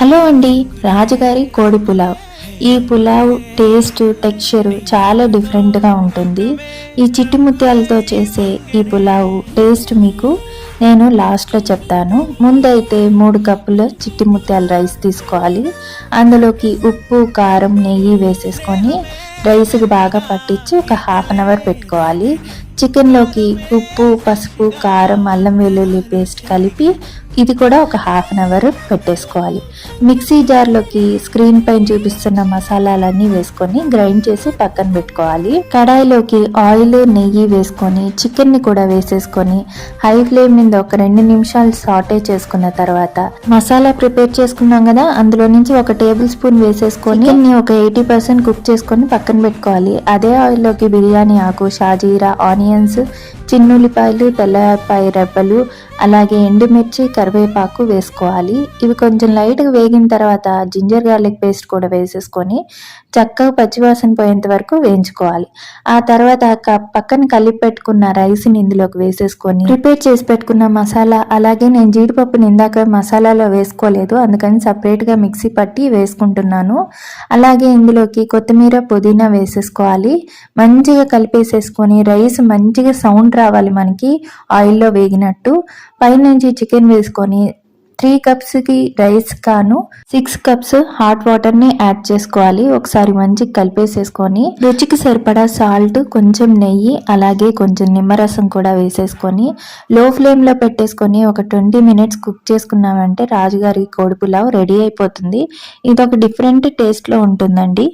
Hello అండి, రాజుగారి కోడి పులావ్. ఈ పులావ్ టేస్ట్ టెక్స్చర్ చాలా డిఫరెంట్గా ఉంటుంది. ఈ చిట్టి ముత్యాలతో చేసే ఈ పులావ్ టేస్ట్ మీకు నేను లాస్ట్లో చెప్తాను. ముందైతే 3 కప్పుల చిట్టి ముత్యాల రైస్ తీసుకోవాలి. అందులోకి ఉప్పు, కారం, నెయ్యి వేసేసుకొని రైస్కి బాగా పట్టించి ఒక హాఫ్ అన్ అవర్ పెట్టుకోవాలి. చికెన్లోకి ఉప్పు, పసుపు, కారం, అల్లం వెల్లుల్లి పేస్ట్ కలిపి ఇది కూడా ఒక హాఫ్ అన్ అవర్ పెట్టేసుకోవాలి. మిక్సీ జార్లోకి స్క్రీన్ పైన చూపిస్తున్న మసాలాలన్నీ వేసుకొని గ్రైండ్ చేసి పక్కన పెట్టుకోవాలి. కడాయిలోకి ఆయిల్, నెయ్యి వేసుకొని చికెన్ని కూడా వేసేసుకొని హై ఫ్లేమ్ మీద ఒక 2 నిమిషాలు సాటే చేసుకున్న తర్వాత మసాలా ప్రిపేర్ చేసుకున్నాం కదా, అందులో నుంచి ఒక టేబుల్ స్పూన్ వేసేసుకొని ఒక 80% కుక్ చేసుకొని పక్కన పెట్టుకోవాలి. అదే ఆయిల్లోకి బిర్యానీ ఆకు, షాజీరా, ఆనియన్స్, చిన్నుల్లిపాయలు, తెల్లపాయ రెబ్బలు, అలాగే ఎండుమిర్చి, కరివేపాకు వేసుకోవాలి. ఇవి కొంచెం లైట్గా వేగిన తర్వాత జింజర్ గార్లిక్ పేస్ట్ కూడా వేసేసుకొని చక్కగా పచ్చివాసన పోయేంత వరకు వేయించుకోవాలి. ఆ తర్వాత పక్కన కలిపి పెట్టుకున్న రైస్ని ఇందులోకి వేసేసుకొని ప్రిపేర్ చేసి పెట్టుకున్న మసాలా, అలాగే నేను జీడిపప్పుని ఇందాక మసాలాలో వేసుకోలేదు, అందుకని సపరేట్గా మిక్సీ పట్టి వేసుకుంటున్నాను. అలాగే ఇందులోకి కొత్తిమీర, పుదీనా వేసేసుకోవాలి. మంచిగా కలిపేసేసుకొని రైస్ మంచిగా సౌండ్ రావాలి మనకి ఆయిల్లో వేగినట్టు. పైనుంచి చికెన్ వేసుకొని 3 కప్స్కి రైస్ కాను 6 కప్స్ హాట్ వాటర్ని యాడ్ చేసుకోవాలి. ఒకసారి మంచిగా కలిపేసేసుకొని రుచికి సరిపడా సాల్ట్, కొంచెం నెయ్యి, అలాగే కొంచెం నిమ్మరసం కూడా వేసేసుకొని లో ఫ్లేమ్లో పెట్టేసుకొని ఒక 20 మినిట్స్ కుక్ చేసుకున్నామంటే రాజుగారి కోడి పులావ్ రెడీ అయిపోతుంది. ఇది ఒక డిఫరెంట్ టేస్ట్లో ఉంటుందండి.